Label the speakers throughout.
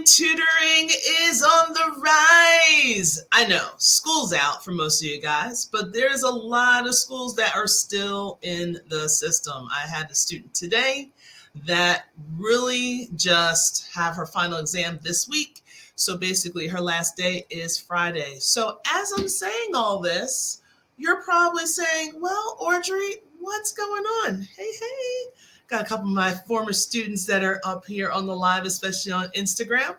Speaker 1: Online tutoring is on the rise. I know school's out for most of you guys, but there's a lot of schools that are still in the system. I had a student today that really just have her final exam this week. So basically her last day is Friday. So as I'm saying all this, you're probably saying, well, Audrey, what's going on? Hey. Got a couple of my former students that are up here on the live, especially on Instagram.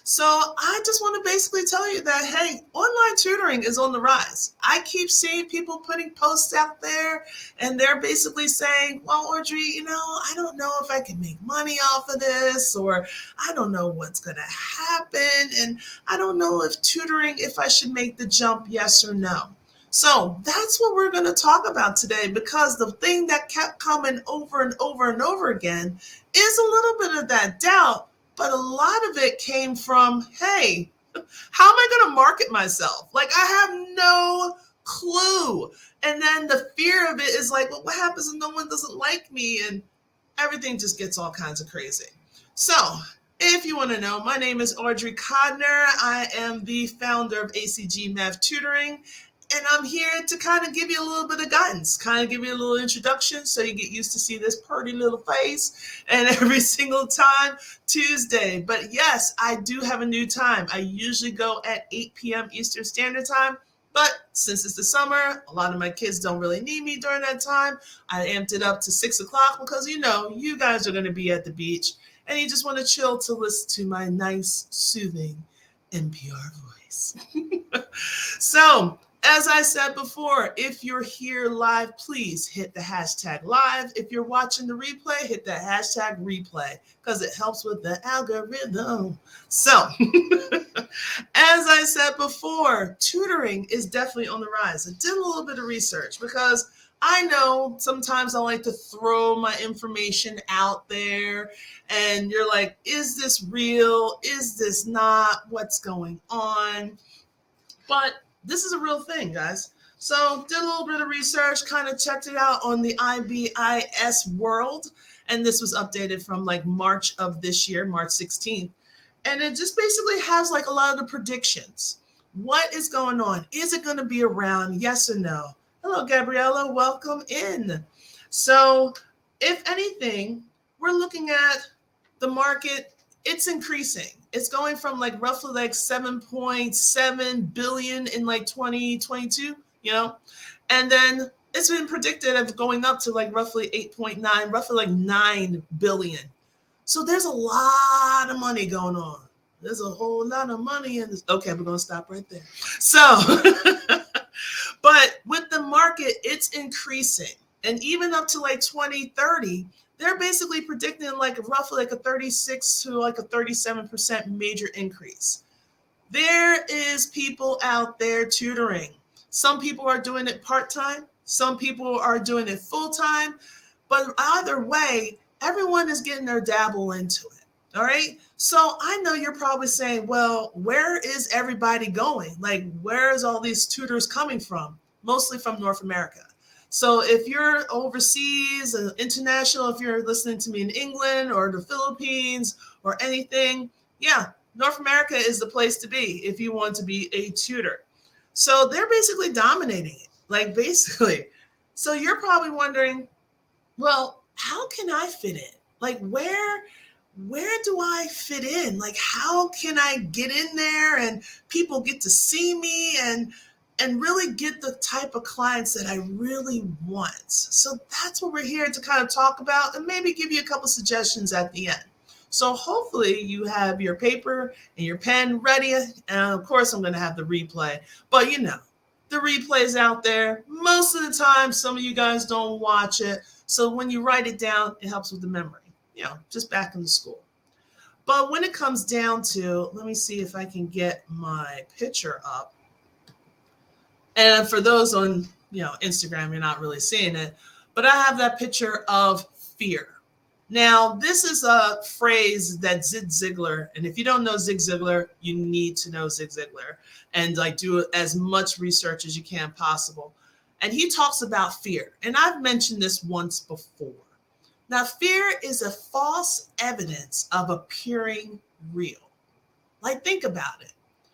Speaker 1: So I just want to basically tell you that, hey, online tutoring is on the rise. I keep seeing people putting posts out there and they're basically saying, well, Audrey, I don't know if I can make money off of this, or I don't know what's going to happen. And I don't know if I should make the jump, yes or no. So that's what we're going to talk about today, because the thing that kept coming over and over and over again is a little bit of that doubt, but a lot of it came from, hey, how am I going to market myself? Like, I have no clue. And then the fear of it is like, well, what happens if no one doesn't like me? And everything just gets all kinds of crazy. So if you want to know, my name is Audrey Codner. I am the founder of ACG Math Tutoring. And I'm here to kind of give you a little bit of guidance, kind of give you a little introduction so you get used to see this pretty little face and every single time Tuesday. But yes, I do have a new time. I usually go at 8 p.m. Eastern Standard Time. But since it's the summer, a lot of my kids don't really need me during that time. I amped it up to 6 o'clock because, you guys are going to be at the beach and you just want to chill to listen to my nice, soothing NPR voice. So, as I said before, if you're here live, please hit the hashtag live. If you're watching the replay, hit the hashtag replay because it helps with the algorithm. So, as I said before, tutoring is definitely on the rise. I did a little bit of research because I know sometimes I like to throw my information out there and you're like, is this real? Is this not? What's going on? But this is a real thing, guys. So did a little bit of research, kind of checked it out on the IBIS world. And this was updated from like March of this year, March 16th. And it just basically has like a lot of the predictions. What is going on? Is it going to be around? Yes or no? Hello, Gabriella. Welcome in. So if anything, we're looking at the market. It's increasing. It's going from like roughly like 7.7 billion in like 2022, and then it's been predicted of going up to like roughly 8.9, roughly like 9 billion. So there's a lot of money going on. There's a whole lot of money in this. Okay, we're going to stop right there. So, but with the market, it's increasing. And even up to like 2030, they're basically predicting like roughly like a 36 to like a 37% major increase. There is people out there tutoring. Some people are doing it part-time. Some people are doing it full-time. But either way, everyone is getting their dabble into it. All right. So I know you're probably saying, well, where is everybody going? Like, where is all these tutors coming from? Mostly from North America. So if you're overseas, international, if you're listening to me in England or the Philippines or anything, yeah, North America is the place to be if you want to be a tutor. So they're basically dominating it, like basically. So you're probably wondering, well, how can I fit in? Like where do I fit in? Like how can I get in there and people get to see me and really get the type of clients that I really want. So that's what we're here to kind of talk about and maybe give you a couple suggestions at the end. So hopefully you have your paper and your pen ready. And of course, I'm going to have the replay. But the replay is out there. Most of the time, some of you guys don't watch it. So when you write it down, it helps with the memory, just back in the school. But when it comes down to, let me see if I can get my picture up. And for those on, Instagram, you're not really seeing it, but I have that picture of fear. Now, this is a phrase that Zig Ziglar, and if you don't know Zig Ziglar, you need to know Zig Ziglar and like do as much research as you can possible. And he talks about fear. And I've mentioned this once before. Now, fear is a false evidence of appearing real. Like, think about it.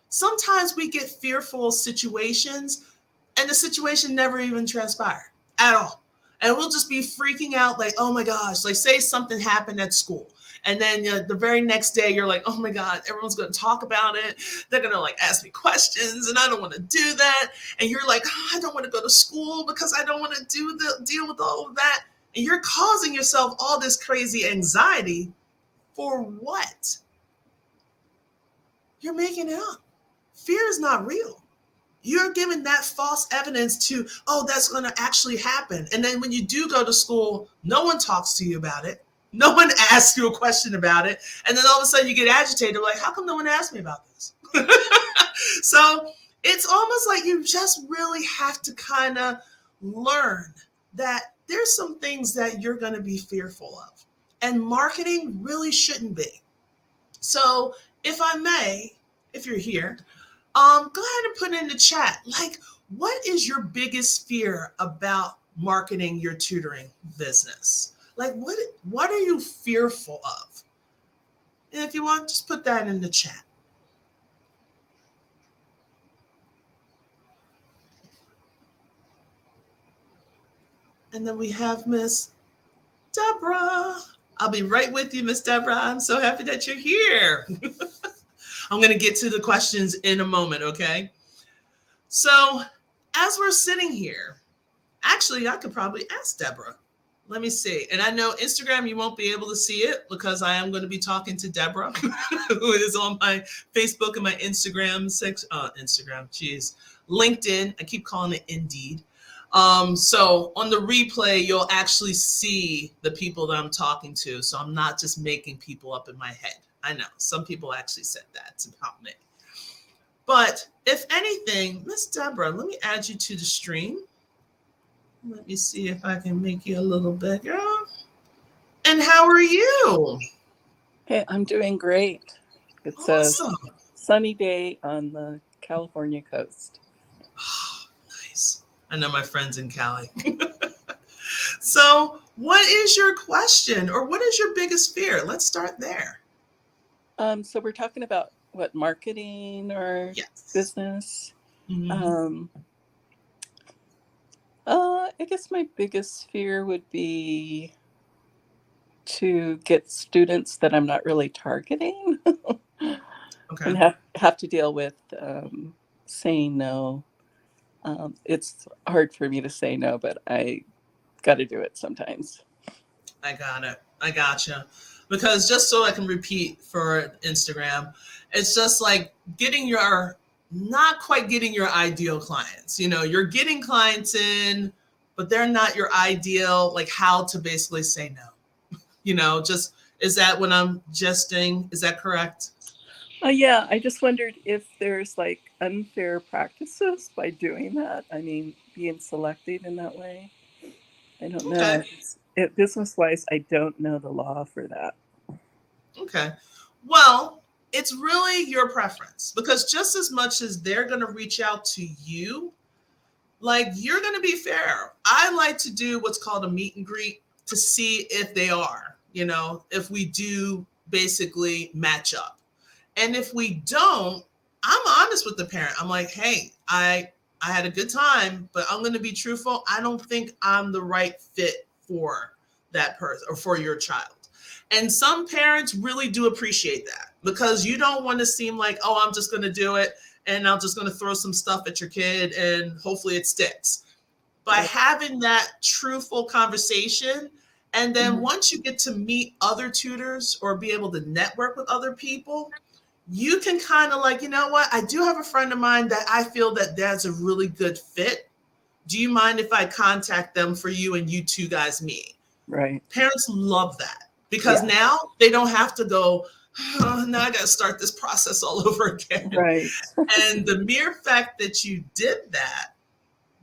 Speaker 1: Sometimes we get fearful of situations and the situation never even transpired at all. And we'll just be freaking out like, oh my gosh, like say something happened at school. And then the very next day, you're like, oh my God, everyone's going to talk about it. They're going to like ask me questions and I don't want to do that. And you're like, oh, I don't want to go to school because I don't want to deal with all of that. And you're causing yourself all this crazy anxiety for what? You're making it up. Fear is not real. You're giving that false evidence to, oh, that's going to actually happen. And then when you do go to school, no one talks to you about it. No one asks you a question about it. And then all of a sudden you get agitated, like, how come no one asked me about this? So it's almost like you just really have to kind of learn that there's some things that you're going to be fearful of. And marketing really shouldn't be. So if I may, if you're here, go ahead and put in the chat, like, what is your biggest fear about marketing your tutoring business? Like, what are you fearful of? And if you want, just put that in the chat. And then we have Miss Deborah. I'll be right with you, Miss Deborah. I'm so happy that you're here. I'm going to get to the questions in a moment, okay? So as we're sitting here, actually, I could probably ask Deborah. Let me see. And I know Instagram, you won't be able to see it because I am going to be talking to Deborah, who is on my Facebook and my Instagram section. LinkedIn. I keep calling it Indeed. So on the replay, you'll actually see the people that I'm talking to. So I'm not just making people up in my head. I know some people actually said that about me. But if anything, Miss Deborah, let me add you to the stream. Let me see if I can make you a little bigger. And how are you?
Speaker 2: Hey, I'm doing great. It's
Speaker 1: awesome.
Speaker 2: A sunny day on the California coast.
Speaker 1: Oh, nice. I know my friends in Cali. So what is your question or what is your biggest fear? Let's start there.
Speaker 2: So we're talking about what, marketing or business? Mm-hmm. I guess my biggest fear would be to get students that I'm not really targeting. Okay. And have to deal with saying no. It's hard for me to say no, but I got to do it sometimes.
Speaker 1: I got it. I gotcha. Because just so I can repeat for Instagram, it's just like not quite getting your ideal clients. You know, you're getting clients in, but they're not your ideal, like how to basically say no. You know, just, is that what I'm jesting? Is that correct?
Speaker 2: Yeah, I just wondered if there's like unfair practices by doing that. I mean, being selective in that way. I don't know. Business-wise, I don't know the law for that.
Speaker 1: Okay. Well, it's really your preference because just as much as they're going to reach out to you, like you're going to be fair. I like to do what's called a meet and greet to see if they are, you know, if we do basically match up. And if we don't, I'm honest with the parent. I'm like, hey, I had a good time, but I'm going to be truthful. I don't think I'm the right fit for that person or for your child. And some parents really do appreciate that because you don't want to seem like, oh, I'm just going to do it and I'm just going to throw some stuff at your kid and hopefully it sticks. By having that truthful conversation, and then once you get to meet other tutors or be able to network with other people, you can kind of like, you know what, I do have a friend of mine that I feel that that's a really good fit. Do you mind if I contact them for you and you two guys meet?
Speaker 2: Right.
Speaker 1: Parents love that because now they don't have to go, oh, now I got to start this process all over again.
Speaker 2: Right.
Speaker 1: And the mere fact that you did that,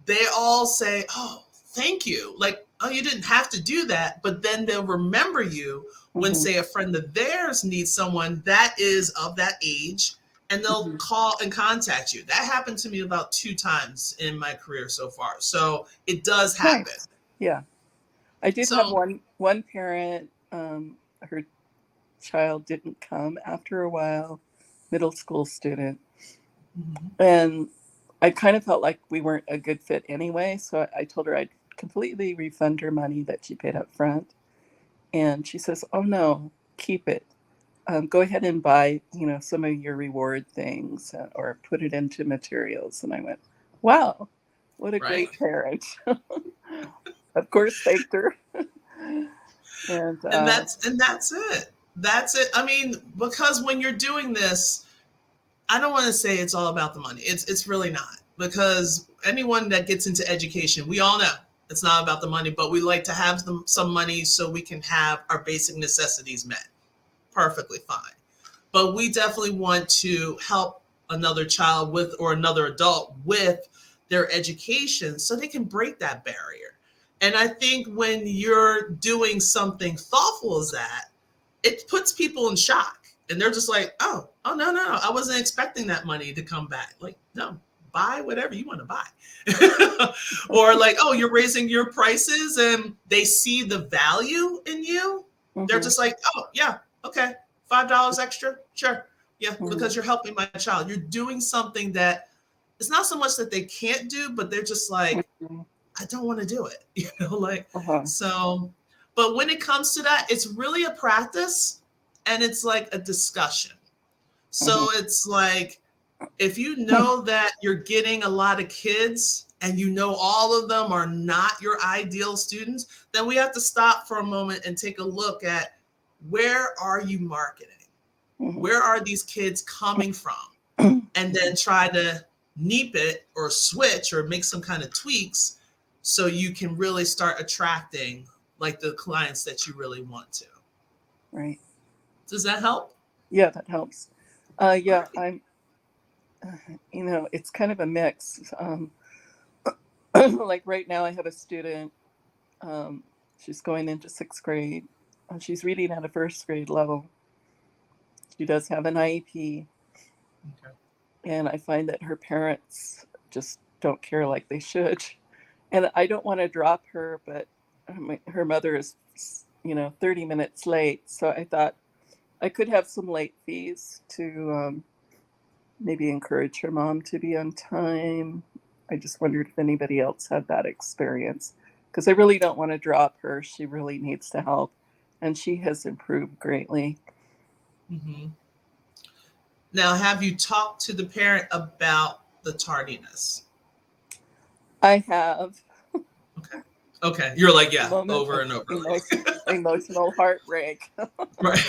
Speaker 1: they all say, oh, thank you. Like, oh, you didn't have to do that. But then they'll remember you when, say, a friend of theirs needs someone that is of that age, and they'll call and contact you. That happened to me about 2 times in my career so far. So it does happen.
Speaker 2: Nice. Yeah. I did have one parent, her child didn't come after a while. middle school student.
Speaker 1: Mm-hmm.
Speaker 2: And I kind of felt like we weren't a good fit anyway. So I told her I'd completely refund her money that she paid up front. And she says, "Oh no, keep it. Go ahead and buy, some of your reward things or put it into materials." And I went, "Wow, what a
Speaker 1: Right.
Speaker 2: great parent." Of course, thanked her. And
Speaker 1: And that's it. That's it. I mean, because when you're doing this, I don't want to say it's all about the money. It's really not, because anyone that gets into education, we all know it's not about the money, but we like to have some money so we can have our basic necessities met. Perfectly fine. But we definitely want to help another child with, or another adult with, their education so they can break that barrier. And I think when you're doing something thoughtful as that, it puts people in shock, and they're just like, oh, no, no, no, I wasn't expecting that money to come back. Like, no, buy whatever you want to buy. Or like, oh, you're raising your prices, and they see the value in you. They're
Speaker 2: mhm,
Speaker 1: just like, oh yeah, okay, $5 extra, sure, yeah,
Speaker 2: mhm,
Speaker 1: because you're helping my child. You're doing something that it's not so much that they can't do, but they're just like,
Speaker 2: mhm,
Speaker 1: I don't want to do it, like,
Speaker 2: uh-huh,
Speaker 1: so. But when it comes to that, it's really a practice, and it's like a discussion.
Speaker 2: mhm,
Speaker 1: So it's like, if you know that you're getting a lot of kids and you know all of them are not your ideal students, then we have to stop for a moment and take a look at, where are you marketing?
Speaker 2: mhm,
Speaker 1: Where are these kids coming from? And then try to neep it or switch or make some kind of tweaks so you can really start attracting like the clients that you really want to.
Speaker 2: right.
Speaker 1: Does that help?
Speaker 2: Yeah, that helps.
Speaker 1: All
Speaker 2: Yeah,
Speaker 1: right.
Speaker 2: it's kind of a mix. Like right now, I have a student. She's going into sixth grade. She's reading at a first grade level. She does have an IEP,
Speaker 1: Okay.
Speaker 2: and I find that her parents just don't care like they should. And I don't want to drop her, but her mother is, 30 minutes late. So I thought I could have some late fees to maybe encourage her mom to be on time. I just wondered if anybody else had that experience, because I really don't want to drop her. She really needs the help, and she has improved greatly.
Speaker 1: Mm-hmm. Now, have you talked to the parent about the tardiness?
Speaker 2: I have
Speaker 1: Okay. Okay. You're like,
Speaker 2: a
Speaker 1: yeah,
Speaker 2: moment
Speaker 1: over
Speaker 2: of
Speaker 1: and over.
Speaker 2: emotional heartbreak.
Speaker 1: Right.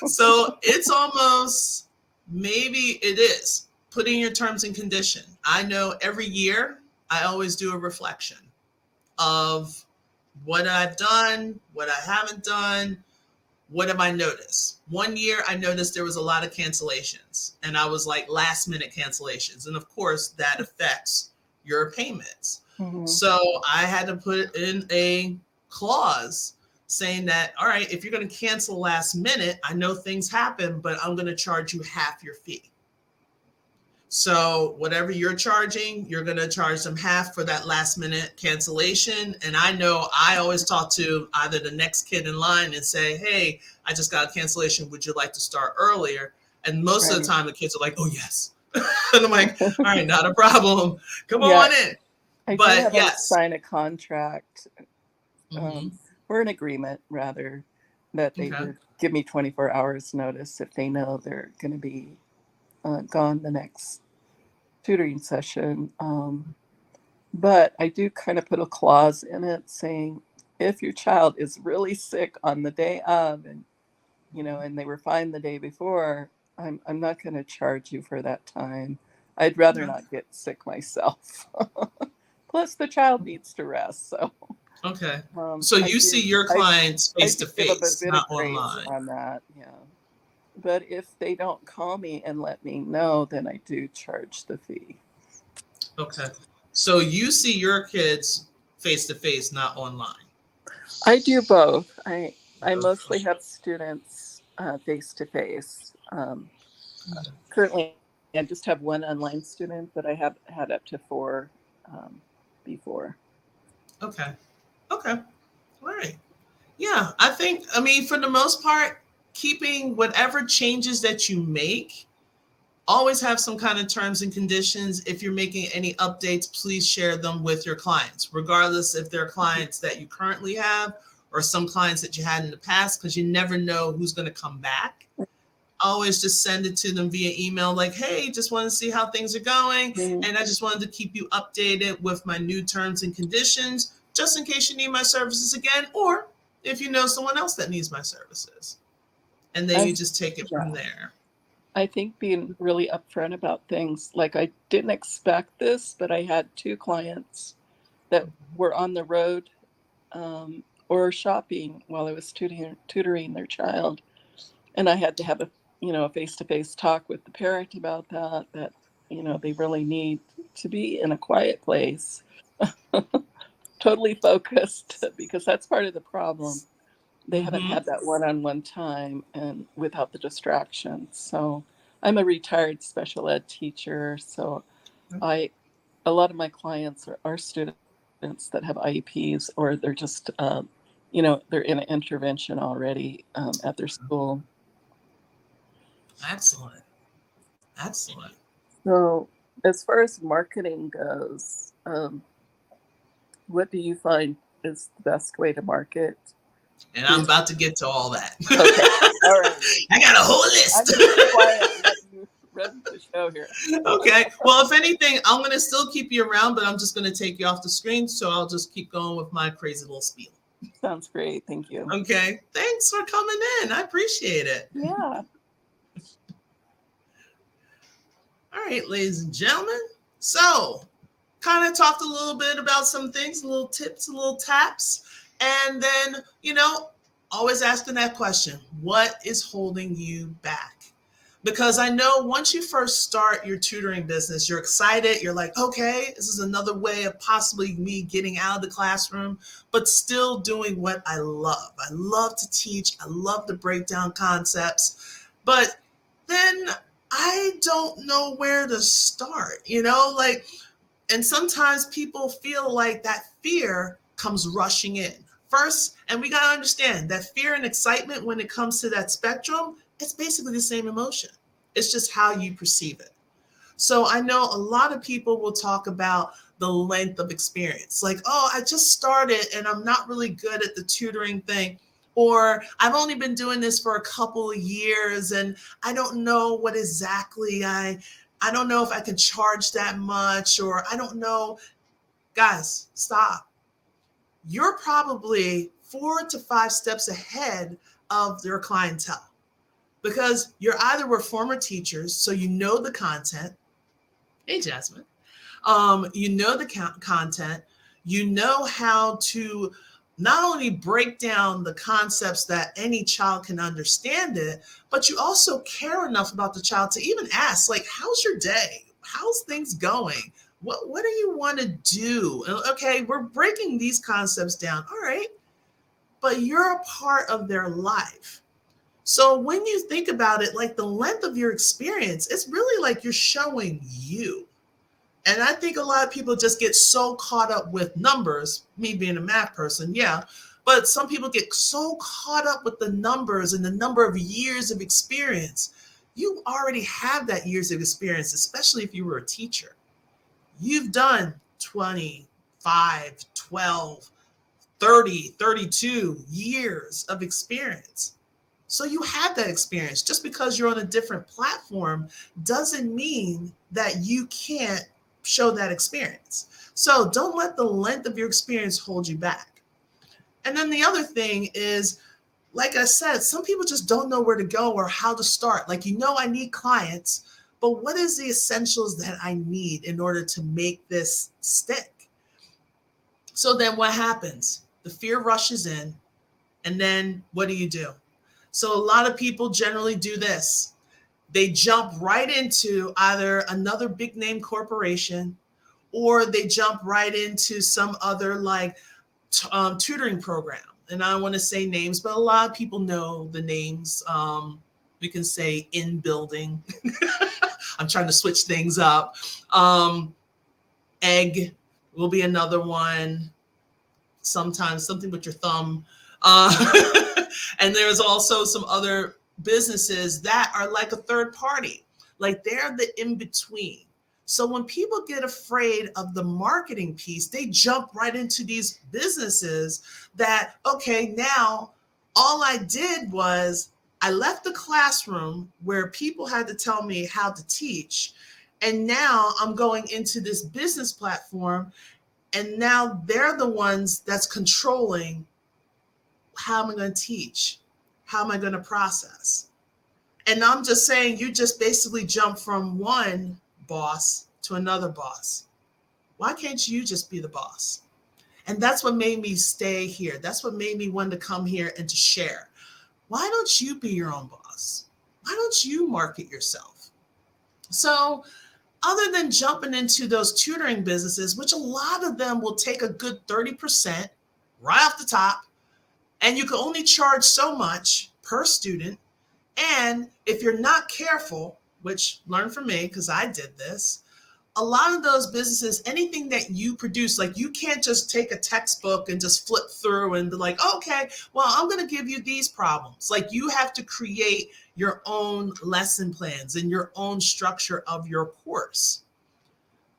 Speaker 1: So it's almost, maybe it is putting your terms and condition. I know every year I always do a reflection of what I've done, what I haven't done, what have I noticed. One year I noticed there was a lot of cancellations, and I was like, last minute cancellations. And of course, that affects your payments.
Speaker 2: Mhm.
Speaker 1: So I had to put in a clause saying that, all right, if you're going to cancel last minute, I know things happen, but I'm going to charge you half your fee. So whatever you're charging, you're going to charge them half for that last minute cancellation. And I know I always talk to either the next kid in line and say, hey, I just got a cancellation. Would you like to start earlier? And most of the
Speaker 2: Right.
Speaker 1: time the kids are like, oh, yes. And I'm like, all right, not a problem. Come
Speaker 2: Yeah,
Speaker 1: on in.
Speaker 2: I do
Speaker 1: But
Speaker 2: have them
Speaker 1: yes.
Speaker 2: sign a contract.
Speaker 1: Mm-hmm.
Speaker 2: Um, or an agreement, rather, that they
Speaker 1: Okay.
Speaker 2: would give me 24 hours notice if they know they're going to be gone the next tutoring session. But I do kind of put a clause in it saying, if your child is really sick on the day of, and and they were fine the day before, I'm not going to charge you for that time. I'd rather
Speaker 1: Okay.
Speaker 2: not get sick myself. Plus, the child needs to rest. So
Speaker 1: Okay. So
Speaker 2: I
Speaker 1: you see
Speaker 2: do
Speaker 1: your
Speaker 2: I
Speaker 1: clients
Speaker 2: I
Speaker 1: face
Speaker 2: do
Speaker 1: to
Speaker 2: give them a
Speaker 1: face,
Speaker 2: bit
Speaker 1: not
Speaker 2: of grace
Speaker 1: online.
Speaker 2: on that. Yeah. But if they don't call me and let me know, then I do charge the fee.
Speaker 1: Okay. So you see your kids face to face, not online.
Speaker 2: I do both. I
Speaker 1: Both.
Speaker 2: mostly have students face to face. Currently, I just have one online student, but I have had up to four um, before.
Speaker 1: Okay. Okay. All right. Yeah, I think, I mean, for the most part, keeping whatever changes that you make, always have some kind of terms and conditions. If you're making any updates, please share them with your clients, regardless if they're clients that you currently have or some clients that you had in the past, because you never know who's going to come back. Always just send it to them via email, like, hey, just want to see how things are going. And I just wanted to keep you updated with my new terms and conditions, just in case you need my services again, or if you know someone else that needs my services. And then you just take it from there.
Speaker 2: I think being really upfront about things, like I didn't expect this, but I had 2 clients that were on the road or shopping while I was tutoring their child. And I had to have a face-to-face talk with the parent about that they really need to be in a quiet place, totally focused, because that's part of the problem. They haven't had that one-on-one time and without the distractions. So I'm a retired special ed teacher. So a lot of my clients are students that have IEPs, or they're just, they're in an intervention already at their school.
Speaker 1: Excellent. Excellent.
Speaker 2: So as far as marketing goes, what do you find is the best way to market?
Speaker 1: And I'm about to get to all that.
Speaker 2: Okay. All right.
Speaker 1: I got a whole list.
Speaker 2: I'm going to be quiet and let you run the show here.
Speaker 1: Okay. Well, if anything, I'm going to still keep you around, but I'm just going to take you off the screen. So I'll just keep going with my crazy little spiel.
Speaker 2: Sounds great. Thank you.
Speaker 1: Okay. Thanks for coming in. I appreciate it.
Speaker 2: Yeah.
Speaker 1: All right, ladies and gentlemen. So, kind of talked a little bit about some things, little tips, little taps. And then, always asking that question, what is holding you back? Because I know once you first start your tutoring business, you're excited. You're like, okay, this is another way of possibly me getting out of the classroom, but still doing what I love. I love to teach. I love to break down concepts. But then I don't know where to start, and sometimes people feel like that fear comes rushing in first. And we got to understand that fear and excitement, when it comes to that spectrum, it's basically the same emotion. It's just how you perceive it. So I know a lot of people will talk about the length of experience. Like, oh, I just started and I'm not really good at the tutoring thing. Or I've only been doing this for a couple of years and I don't know what exactly I don't know if I can charge that much, or I don't know. Guys, stop. You're probably 4 to 5 steps ahead of your clientele, because you're either were former teachers, so you know the content. Hey, Jasmine. You know the content. You know how to not only break down the concepts that any child can understand it, but you also care enough about the child to even ask, like, how's your day? How's things going? What do you want to do? Okay, we're breaking these concepts down. All right. But you're a part of their life. So when you think about it, like the length of your experience, it's really like you're showing you. And I think a lot of people just get so caught up with numbers, me being a math person, yeah. But some people get so caught up with the numbers and the number of years of experience. You already have that years of experience, especially if you were a teacher. You've done 25, 12, 30, 32 years of experience. So you have that experience. Just because you're on a different platform doesn't mean that you can't show that experience. So don't let the length of your experience hold you back. And then the other thing is, like I said, some people just don't know where to go or how to start. Like, I need clients, but what is the essentials that I need in order to make this stick? So then what happens? The fear rushes in, and then what do? So a lot of people generally do this. They jump right into either another big name corporation, or they jump right into some other tutoring program. And I don't want to say names, but a lot of people know the names. We can say In Building. I'm trying to switch things up. Egg will be another one. Sometimes something with your thumb. And there's also some other businesses that are like a third party, like they're the in between. So when people get afraid of the marketing piece, they jump right into these businesses that, okay, now all I did was I left the classroom where people had to tell me how to teach. And now I'm going into this business platform, and now they're the ones that's controlling how am I going to teach? How am I going to process? And I'm just saying, you just basically jump from one boss to another boss. Why can't you just be the boss? And that's what made me stay here. That's what made me want to come here and to share. Why don't you be your own boss? Why don't you market yourself? So, other than jumping into those tutoring businesses, which a lot of them will take a good 30% right off the top, and you can only charge so much per student. And if you're not careful, which learn from me because I did this, a lot of those businesses, anything that you produce, like you can't just take a textbook and just flip through and be like, okay, well, I'm going to give you these problems. Like you have to create your own lesson plans and your own structure of your course.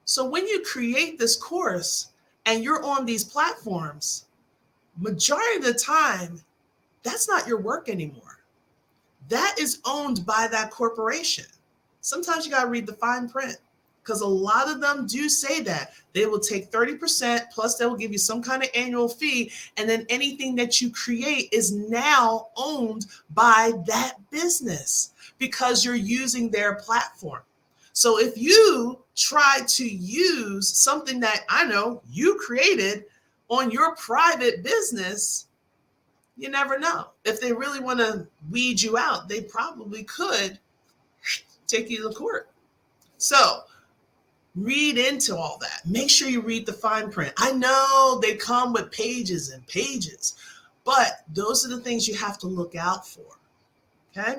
Speaker 1: So when you create this course and you're on these platforms, majority of the time, that's not your work anymore. That is owned by that corporation. Sometimes you got to read the fine print because a lot of them do say that they will take 30% plus they will give you some kind of annual fee. And then anything that you create is now owned by that business because you're using their platform. So if you try to use something that I know you created on your private business, you never know. If they really want to weed you out, they probably could take you to court. So read into all that. Make sure you read the fine print. I know they come with pages and pages, but those are the things you have to look out for. Okay?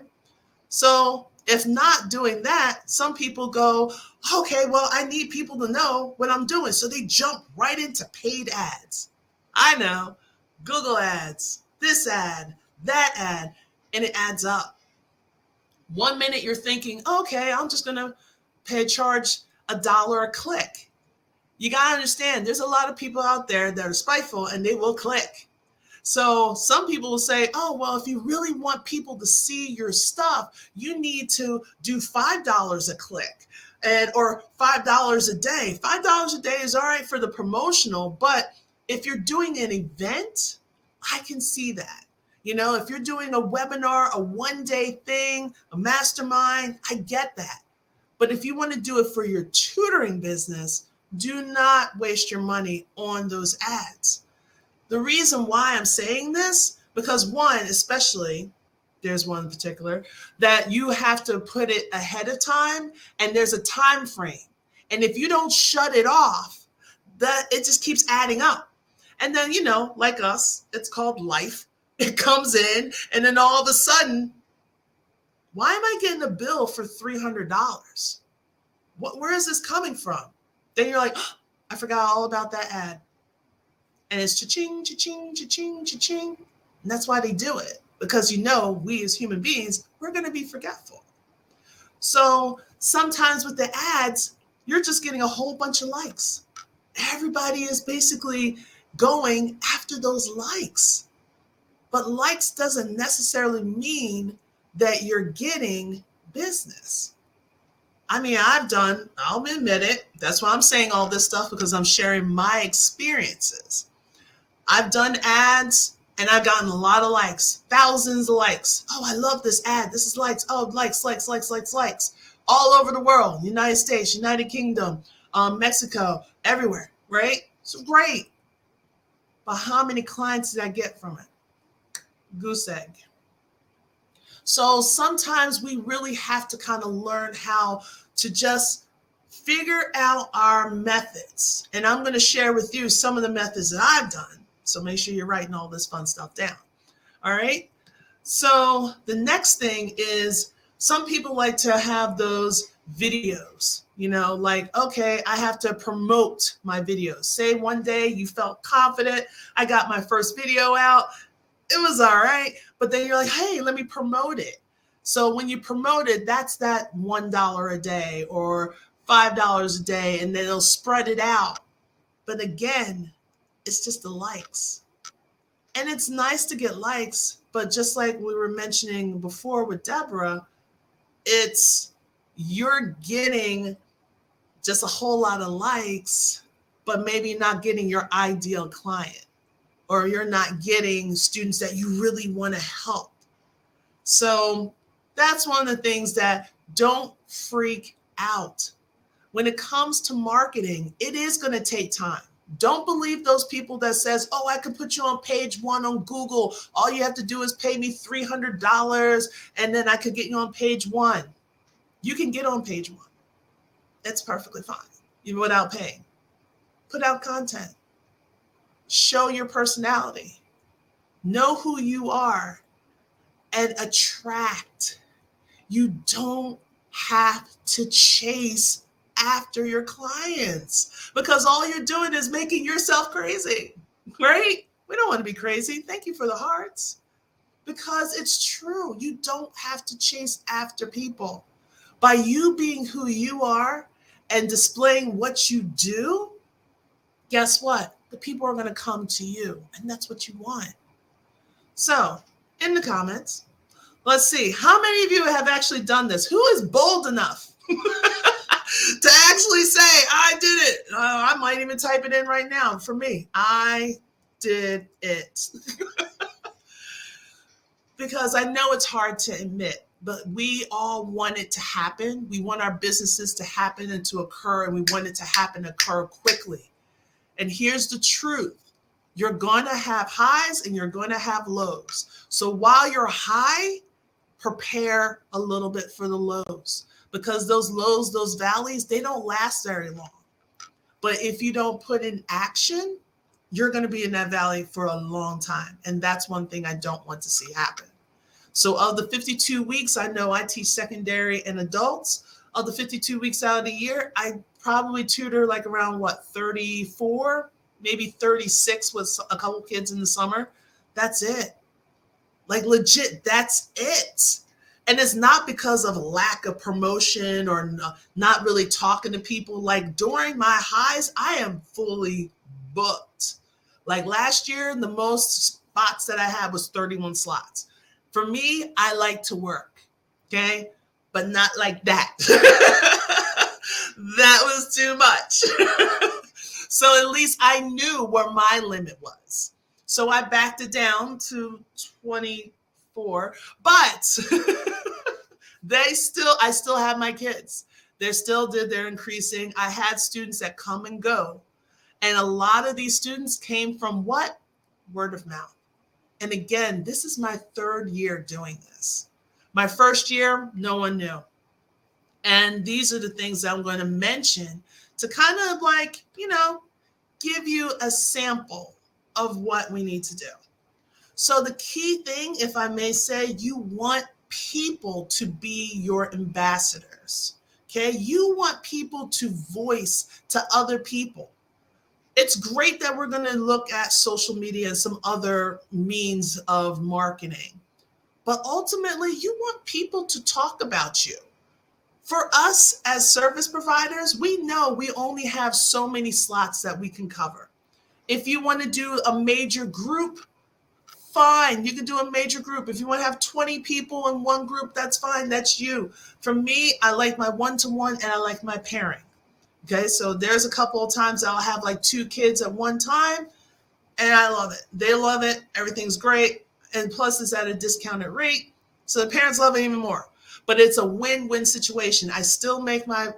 Speaker 1: So if not doing that, some people go, okay, well, I need people to know what I'm doing. So they jump right into paid ads. I know, Google ads, this ad, that ad, and it adds up. 1 minute you're thinking, okay, I'm just going to charge $1 a click. You got to understand, there's a lot of people out there that are spiteful and they will click. So some people will say, oh, well, if you really want people to see your stuff, you need to do $5 a click or $5 a day. $5 a day is all right for the promotional, but if you're doing an event, I can see that. You know, if you're doing a webinar, a one-day thing, a mastermind, I get that. But if you want to do it for your tutoring business, do not waste your money on those ads. The reason why I'm saying this, because one, especially, there's one in particular, that you have to put it ahead of time and there's a time frame. And if you don't shut it off, that it just keeps adding up. And then, you know, like us, it's called life. It comes in and then all of a sudden, why am I getting a bill for $300? Where is this coming from? Then you're like, oh, I forgot all about that ad. And it's cha-ching, cha-ching, cha-ching, cha-ching. And that's why they do it. Because you know, we as human beings, we're going to be forgetful. So sometimes with the ads, you're just getting a whole bunch of likes. Everybody is basically going after those likes. But likes doesn't necessarily mean that you're getting business. I mean, I'll admit it. That's why I'm saying all this stuff, because I'm sharing my experiences. I've done ads and I've gotten a lot of likes, thousands of likes. Oh, I love this ad. This is likes. Oh, likes, likes, likes, likes, likes. All over the world, United States, United Kingdom, Mexico, everywhere, right? It's great. But how many clients did I get from it? Goose egg. So sometimes we really have to kind of learn how to just figure out our methods. And I'm going to share with you some of the methods that I've done. So make sure you're writing all this fun stuff down. All right. So the next thing is, some people like to have those videos, you know, like, okay, I have to promote my videos. Say one day you felt confident. I got my first video out. It was all right. But then you're like, hey, let me promote it. So when you promote it, that's that $1 a day or $5 a day, and then they'll spread it out. But again, it's just the likes. And it's nice to get likes, but just like we were mentioning before with Deborah, it's you're getting just a whole lot of likes, but maybe not getting your ideal client, or you're not getting students that you really want to help. So that's one of the things that don't freak out. When it comes to marketing, it is going to take time. Don't believe those people that says, oh, I can put you on page 1 on Google. All you have to do is pay me $300 and then I could get you on page 1. You can get on page 1. That's perfectly fine, even without paying. Put out content. Show your personality. Know who you are and attract. You don't have to chase after your clients because all you're doing is making yourself crazy, right? We don't want to be crazy. Thank you for the hearts. Because it's true. You don't have to chase after people. By you being who you are and displaying what you do, guess what? The people are going to come to you, and that's what you want. So, in the comments, let's see. How many of you have actually done this? Who is bold enough to actually say, I did it? I might even type it in right now for me. I did it. Because I know it's hard to admit, but we all want it to happen. We want our businesses to happen and to occur, and we want it to occur quickly. And here's the truth. You're going to have highs and you're going to have lows. So while you're high, prepare a little bit for the lows, because those lows, those valleys, they don't last very long. But if you don't put in action, you're going to be in that valley for a long time. And that's one thing I don't want to see happen. So of the 52 weeks, I know I teach secondary and adults. Of the 52 weeks out of the year, I probably tutor like around 34, maybe 36 with a couple kids in the summer. That's it. Like legit, that's it. And it's not because of lack of promotion or not really talking to people. Like during my highs, I am fully booked. Like last year, the most spots that I had was 31 slots. For me, I like to work, okay? But not like that. That was too much. So at least I knew where my limit was. So I backed it down to 24, but I still have my kids. They're increasing. I had students that come and go. And a lot of these students came from what? Word of mouth. And again, this is my 3rd year doing this. My 1st year, no one knew. And these are the things that I'm going to mention to kind of give you a sample of what we need to do. So the key thing, if I may say, you want people to be your ambassadors. Okay? You want people to voice to other people. It's great that we're going to look at social media and some other means of marketing. But ultimately, you want people to talk about you. For us as service providers, we know we only have so many slots that we can cover. If you want to do a major group, fine, you can do a major group. If you want to have 20 people in one group, that's fine, that's you. For me, I like my one-to-one and I like my pairing. Okay, so there's a couple of times I'll have like 2 kids at one time, and I love it. They love it. Everything's great. And plus, it's at a discounted rate. So the parents love it even more. But it's a win-win situation. I still make my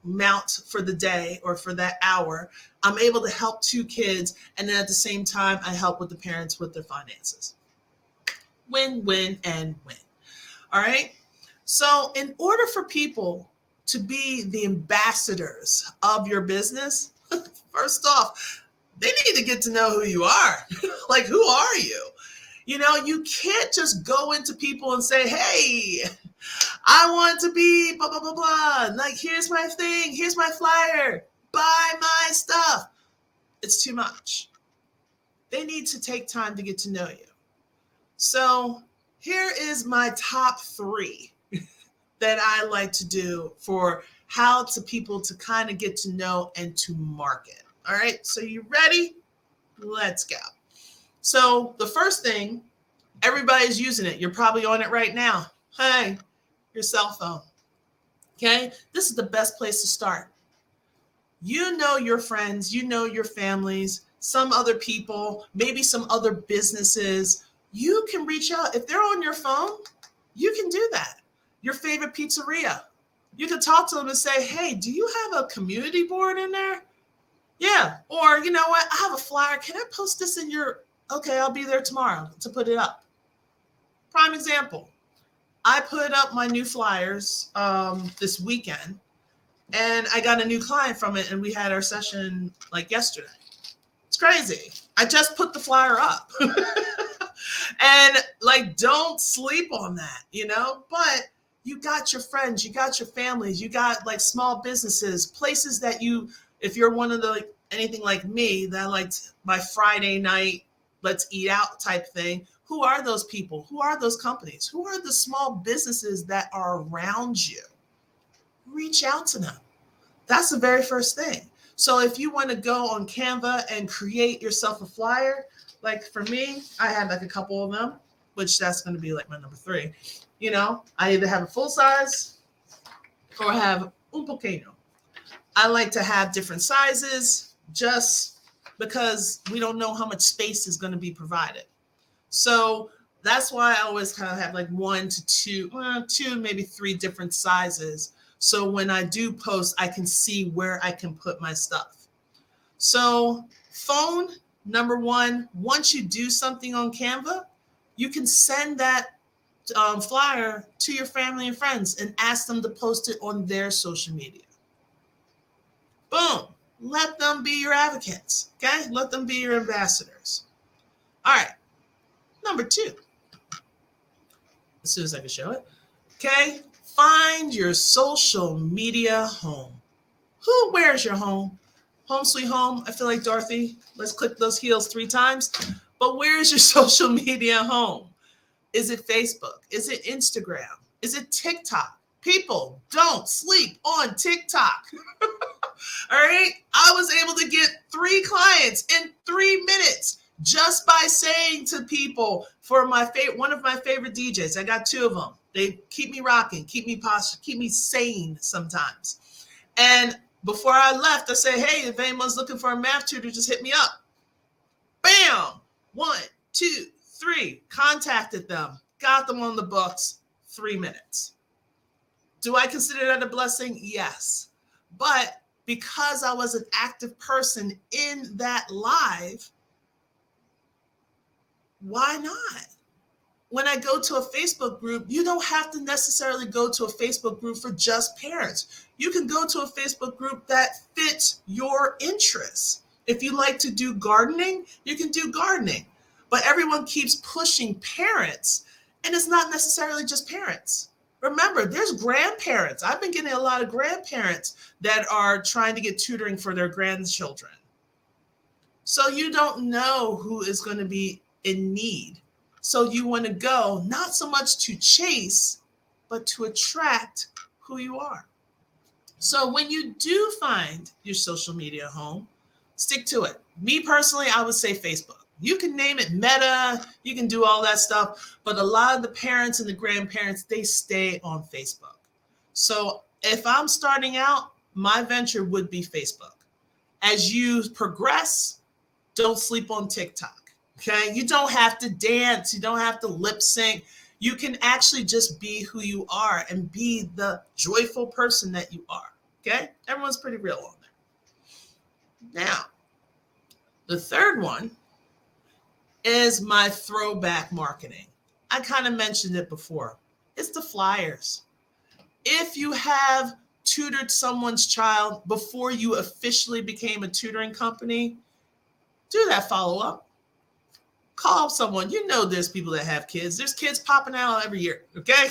Speaker 1: amount for the day or for that hour. I'm able to help 2 kids. And then at the same time, I help with the parents with their finances. Win, win, and win. All right. So in order for people to be the ambassadors of your business, first off, they need to get to know who you are. Like, who are you? You can't just go into people and say, hey, I want to be blah, blah, blah, blah. Like, here's my thing. Here's my flyer. Buy my stuff. It's too much. They need to take time to get to know you. So Here is my top 3 that I like to do for how to people to kind of get to know and to market. All right, so you ready? Let's go. So the first thing, everybody's using it. You're probably on it right now. Hey, your cell phone. Okay, this is the best place to start. You know your friends, you know your families, some other people, maybe some other businesses. You can reach out. If they're on your phone, you can do that. Your favorite pizzeria. You can talk to them and say, hey, do you have a community board in there? Yeah. Or, you know what? I have a flyer. Can I post this in your? Okay, I'll be there tomorrow to put it up. Prime example. I put up my new flyers this weekend, and I got a new client from it, and we had our session like yesterday. It's crazy. I just put the flyer up. And like, don't sleep on that, but you got your friends, you got your families, you got like small businesses, places that if you're one of the, like anything like me, that like my Friday night, let's eat out type thing. Who are those people? Who are those companies? Who are the small businesses that are around you? Reach out to them. That's the very first thing. So if you want to go on Canva and create yourself a flyer, like for me, I had like a couple of them, which that's going to be like my number 3. I either have a full size or I have un pequeño. I like to have different sizes just because we don't know how much space is going to be provided. So that's why I always kind of have like 1 to 2, maybe 3 different sizes. So when I do post, I can see where I can put my stuff. So phone, number 1, once you do something on Canva, you can send that flyer to your family and friends and ask them to post it on their social media. Boom. Let them be your advocates. Okay. Let them be your ambassadors. All right. Number 2. As soon as I can show it. Okay. Find your social media home. Who wears your home? Home sweet home. I feel like Dorothy. Let's click those heels 3 times. But where is your social media home? Is it Facebook? Is it Instagram? Is it TikTok? People, don't sleep on TikTok. All right. I was able to get 3 clients in 3 minutes just by saying to people for one of my favorite DJs. I got 2 of them. They keep me rocking, keep me positive, keep me sane sometimes. And before I left, I say, hey, if anyone's looking for a math tutor, just hit me up. Bam! 1, 2, 3. Contacted them. Got them on the books. 3 minutes. Do I consider that a blessing? Yes. But because I was an active person in that live, why not? When I go to a Facebook group, you don't have to necessarily go to a Facebook group for just parents. You can go to a Facebook group that fits your interests. If you like to do gardening, you can do gardening. But everyone keeps pushing parents, and it's not necessarily just parents. Remember, there's grandparents. I've been getting a lot of grandparents that are trying to get tutoring for their grandchildren. So you don't know who is going to be in need. So you want to go not so much to chase, but to attract who you are. So when you do find your social media home, stick to it. Me personally, I would say Facebook. You can name it Meta, you can do all that stuff, but a lot of the parents and the grandparents, they stay on Facebook. So if I'm starting out, my venture would be Facebook. As you progress, don't sleep on TikTok. Okay. You don't have to dance. You don't have to lip sync. You can actually just be who you are and be the joyful person that you are. Okay. Everyone's pretty real on there. Now, the third one is my throwback marketing. I kind of mentioned it before. It's the flyers. If you have tutored someone's child before you officially became a tutoring company, do that follow-up. Call someone. You know there's people that have kids. There's kids popping out every year, okay?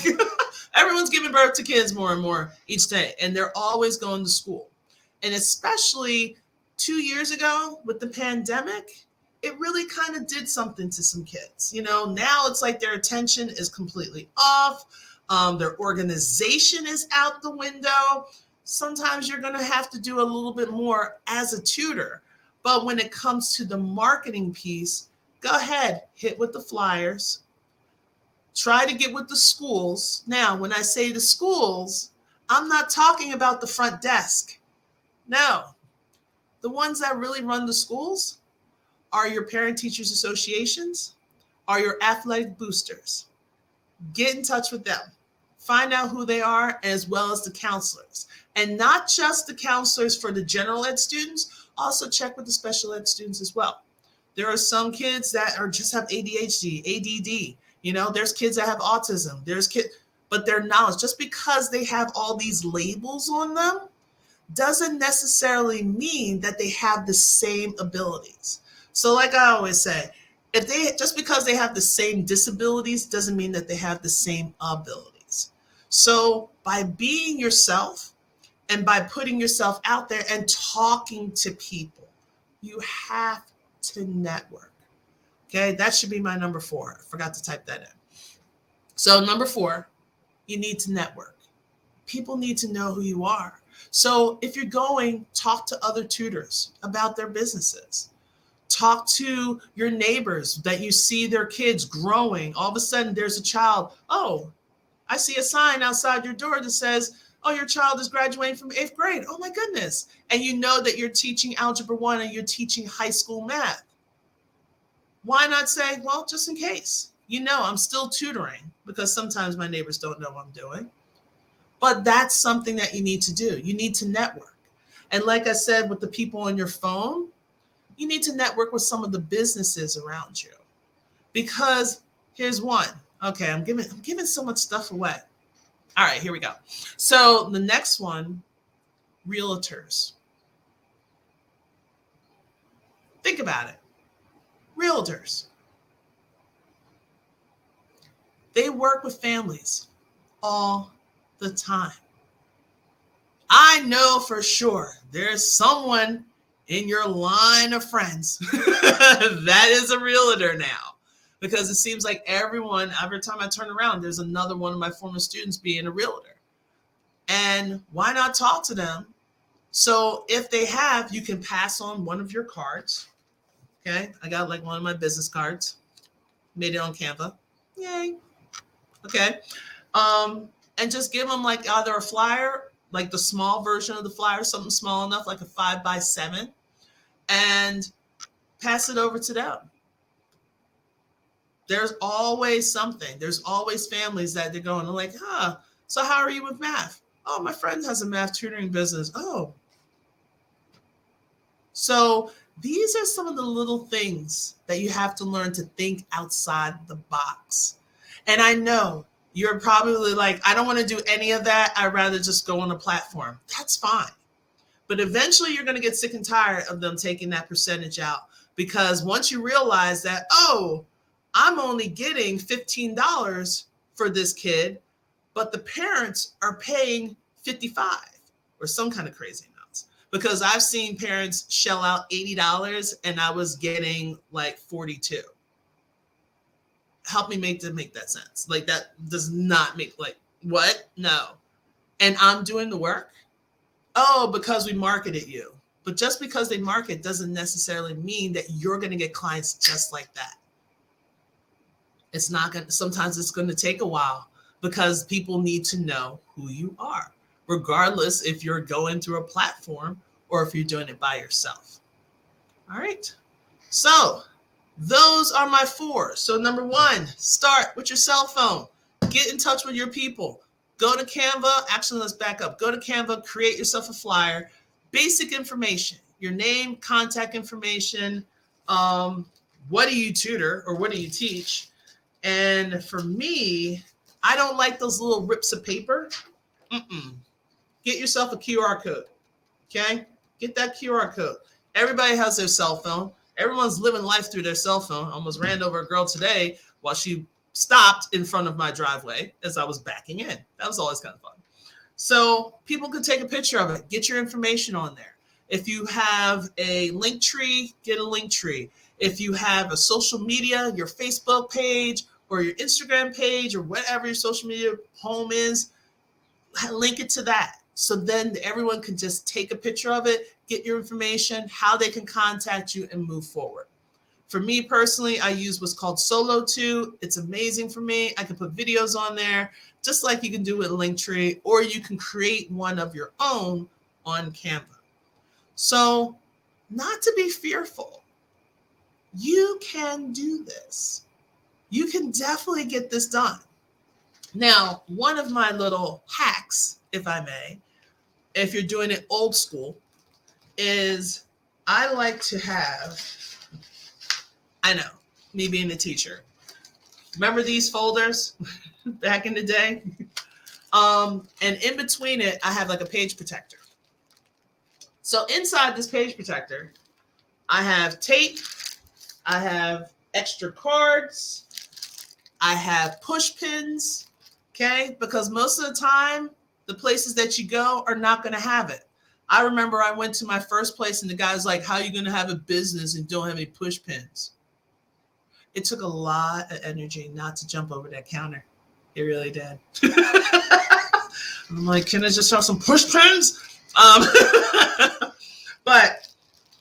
Speaker 1: Everyone's giving birth to kids more and more each day, and they're always going to school. And especially 2 years ago with the pandemic, it really kind of did something to some kids. Now it's like their attention is completely off. Their organization is out the window. Sometimes you're going to have to do a little bit more as a tutor. But when it comes to the marketing piece, go ahead, hit with the flyers. Try to get with the schools. Now, when I say the schools, I'm not talking about the front desk. No, the ones that really run the schools are your parent teachers associations, are your athletic boosters. Get in touch with them. Find out who they are, as well as the counselors. And not just the counselors for the general ed students, also check with the special ed students as well. There are some kids that just have ADHD, ADD. There's kids that have autism. There's kids, but their knowledge, just because they have all these labels on them, doesn't necessarily mean that they have the same abilities. So like I always say, just because they have the same disabilities doesn't mean that they have the same abilities. So by being yourself and by putting yourself out there and talking to people, you have to network. Okay, that should be my number 4. I forgot to type that in. So number 4, you need to network. People need to know who you are. So if you're going, talk to other tutors about their businesses. Talk to your neighbors that you see their kids growing. All of a sudden there's a child. Oh, I see a sign outside your door that says, oh, your child is graduating from 8th grade. Oh my goodness. And you know that you're teaching Algebra 1 and you're teaching high school math. Why not say, well, just in case, I'm still tutoring, because sometimes my neighbors don't know what I'm doing. But that's something that you need to do. You need to network. And like I said, with the people on your phone, you need to network with some of the businesses around you. Because here's one. Okay, I'm giving so much stuff away. All right, here we go. So the next one, realtors. Think about it. Realtors. They work with families all the time. I know for sure there's someone in your line of friends that is a realtor now, because it seems like every time I turn around, there's another one of my former students being a realtor. And why not talk to them? So if they have, you can pass on one of your cards. Okay, I got like one of my business cards, made it on Canva. Yay. Okay. And just give them like either a flyer, like the small version of the flyer, something small enough, like a 5x7, and pass it over to them. There's always something. There's always families that they're going, like, so how are you with math? Oh, my friend has a math tutoring business. Oh. So these are some of the little things that you have to learn to think outside the box. And I know you're probably like, I don't want to do any of that. I'd rather just go on a platform. That's fine. But eventually you're going to get sick and tired of them taking that percentage out, because once you realize that, oh, I'm only getting $15 for this kid, but the parents are paying $55 or some kind of crazy amounts. Because I've seen parents shell out $80 and I was getting like $42. Help me make that sense. Like, that does not make, like, what? No. And I'm doing the work. Oh, because we marketed you. But just because they market doesn't necessarily mean that you're going to get clients just like that. It's not going to, sometimes it's going to take a while, because people need to know who you are, regardless if you're going through a platform or if you're doing it by yourself. All right. So those are my 4. So number 1, start with your cell phone. Get in touch with your people. Go to Canva. Actually, let's back up. Go to Canva, create yourself a flyer. Basic information, your name, contact information. What do you tutor or what do you teach? And for me, I don't like those little rips of paper. Get yourself a QR code. Okay? Get that QR code. Everybody has their cell phone. Everyone's living life through their cell phone. I almost ran over a girl today while she stopped in front of my driveway as I was backing in. That was always kind of fun. So people could take a picture of it. Get your information on there. If you have a link tree, get a link tree. If you have a social media, your Facebook page or your Instagram page or whatever your social media home is, link it to that. So then everyone can just take a picture of it, get your information, how they can contact you, and move forward. For me personally, I use what's called Solo2. It's amazing for me. I can put videos on there, just like you can do with Linktree, or you can create one of your own on Canva. So, not to be fearful, you can do this. You can definitely get this done. Now, one of my little hacks, if I may, if you're doing it old school, is I like to have, I know, me being a teacher. Remember these folders back in the day? And in between it, I have like a page protector. So inside this page protector, I have tape, I have extra cards, I have push pins, okay? Because most of the time, the places that you go are not going to have it. I remember I went to my first place and the guy was like, how are you going to have a business and don't have any push pins? It took a lot of energy not to jump over that counter. It really did. I'm like, can I just have some push pins? But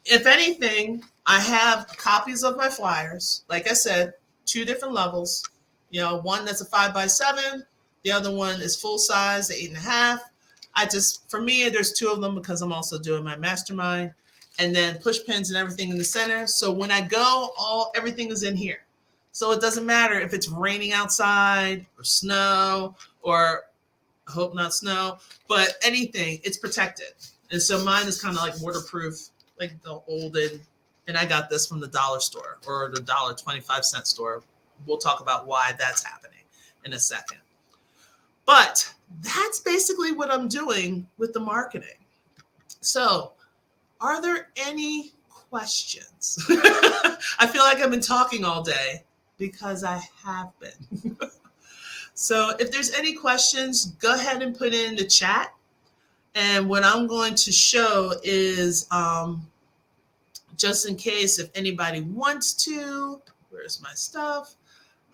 Speaker 1: if anything, I have copies of my flyers. Like I said, 2 different levels. You know, one that's a 5x7. The other one is full size, 8.5. For me, there's 2 of them because I'm also doing my mastermind. And then push pins and everything in the center. So when I go, everything is in here. So it doesn't matter if it's raining outside or snow or, I hope not snow, but anything, it's protected. And so mine is kind of like waterproof, like the olden, and I got this from the dollar store or the $1.25 store. We'll talk about why that's happening in a second. But that's basically what I'm doing with the marketing. So are there any questions? I feel like I've been talking all day because I have been. So if there's any questions, go ahead and put it in the chat. And what I'm going to show is just in case if anybody wants to, where's my stuff?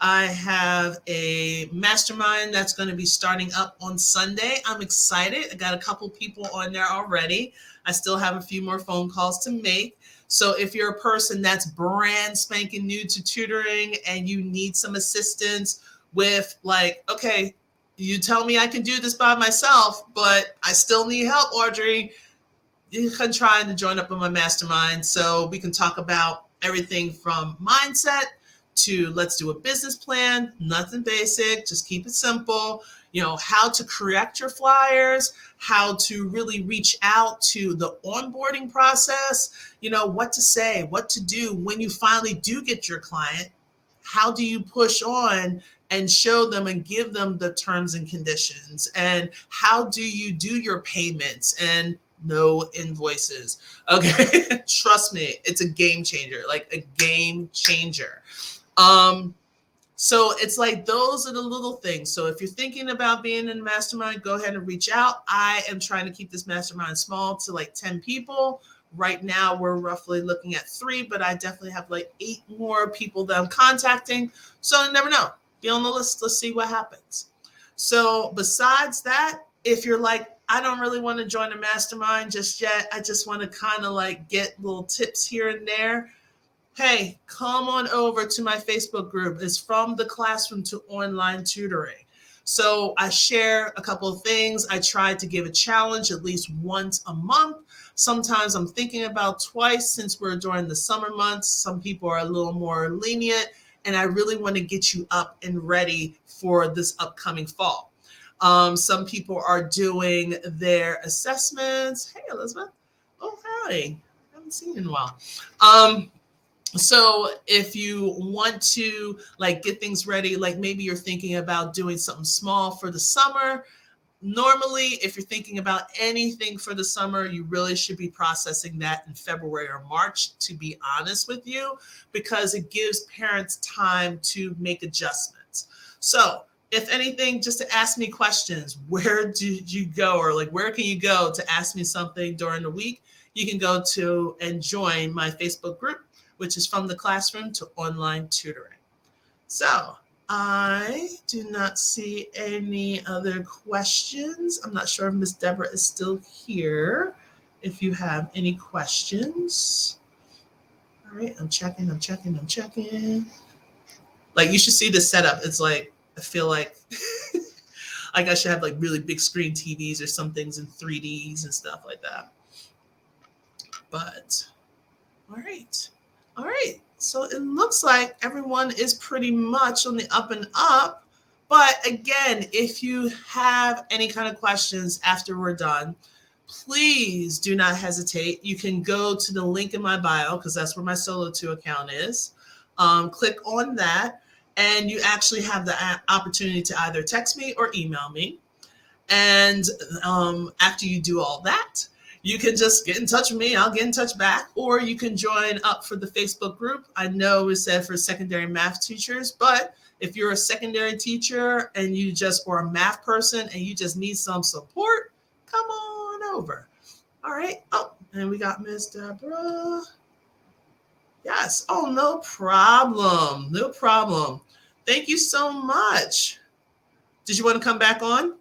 Speaker 1: I have a mastermind that's going to be starting up on Sunday. I'm excited. I got a couple people on there already. I still have a few more phone calls to make. So if you're a person that's brand spanking new to tutoring and you need some assistance with like, okay, you tell me I can do this by myself, but I still need help, Audrey, you can try to join up on my mastermind so we can talk about everything from mindset to let's do a business plan, nothing basic, just keep it simple, you know, how to correct your flyers, how to really reach out to the onboarding process, you know, what to say, what to do when you finally do get your client, how do you push on and show them and give them the terms and conditions, and how do you do your payments and no invoices. Okay. Trust me, it's a game changer, like a game changer. So it's like those are the little things. So if you're thinking about being in a mastermind, go ahead and reach out. I am trying to keep this mastermind small to like 10 people. Right now, we're roughly looking at 3, but I definitely have like 8 more people that I'm contacting. So you never know. Be on the list. Let's see what happens. So besides that, if you're like, I don't really want to join a mastermind just yet, I just want to kind of like get little tips here and there. Hey, come on over to my Facebook group. It's From the Classroom to Online Tutoring. So I share a couple of things. I try to give a challenge at least once a month. Sometimes I'm thinking about twice since we're during the summer months. Some people are a little more lenient, and I really want to get you up and ready for this upcoming fall. Some people are doing their assessments. Hey, Elizabeth. Oh, hi. I haven't seen you in a while. So if you want to like get things ready, like maybe you're thinking about doing something small for the summer. Normally, if you're thinking about anything for the summer, you really should be processing that in February or March, to be honest with you, because it gives parents time to make adjustments. So if anything, just to ask me questions, where did you go? Or like, where can you go to ask me something during the week? You can go to and join my Facebook group, which is from the classroom to online tutoring. So I do not see any other questions. I'm not sure if Miss Deborah is still here. If you have any questions. All right, I'm checking. Like, you should see the setup. It's like, I feel like like I should have like really big screen TVs or some things in 3Ds and stuff like that. But all right. All right. So it looks like everyone is pretty much on the up and up. But again, if you have any kind of questions after we're done, please do not hesitate. You can go to the link in my bio, because that's where my Solo2 account is. Click on that, and you actually have the opportunity to either text me or email me. And after you do all that, you can just get in touch with me. I'll get in touch back. Or you can join up for the Facebook group. I know it said for secondary math teachers, but if you're a secondary teacher and you just, or a math person and you just need some support, come on over. All right. Oh, and we got Miss Deborah. Yes. Oh, no problem. No problem. Thank you so much. Did you want to come back on?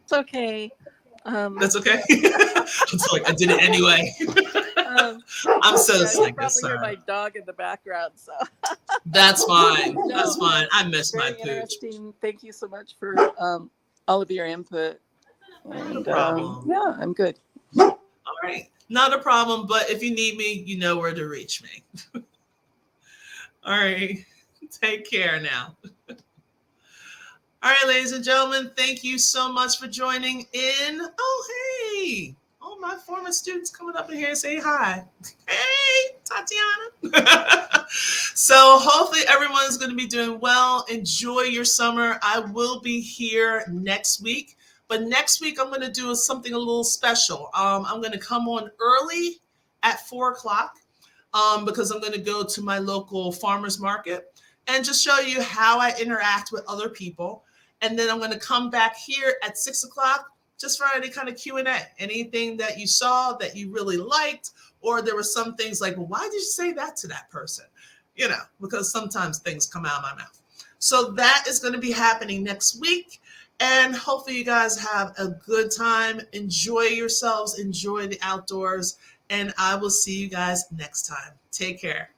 Speaker 2: It's okay.
Speaker 1: That's okay. It's like, I did it anyway. I'm so sick.
Speaker 2: I probably hear my dog in the background, so
Speaker 1: that's fine. No, that's fine. I miss my pooch.
Speaker 2: Thank you so much for all of your input. And,
Speaker 1: no problem.
Speaker 2: Yeah, I'm good.
Speaker 1: All right, not a problem. But if you need me, you know where to reach me. All right, take care now. All right, ladies and gentlemen, thank you so much for joining in. Oh, hey. All my former students coming up in here and saying hi. Hey, Tatiana. So hopefully everyone's going to be doing well. Enjoy your summer. I will be here next week. But next week, I'm going to do something a little special. I'm going to come on early at 4 o'clock because I'm going to go to my local farmer's market and just show you how I interact with other people. And then I'm going to come back here at 6 o'clock just for any kind of Q&A. Anything that you saw that you really liked, or there were some things like, well, why did you say that to that person? You know, because sometimes things come out of my mouth. So that is going to be happening next week. And hopefully you guys have a good time. Enjoy yourselves. Enjoy the outdoors. And I will see you guys next time. Take care.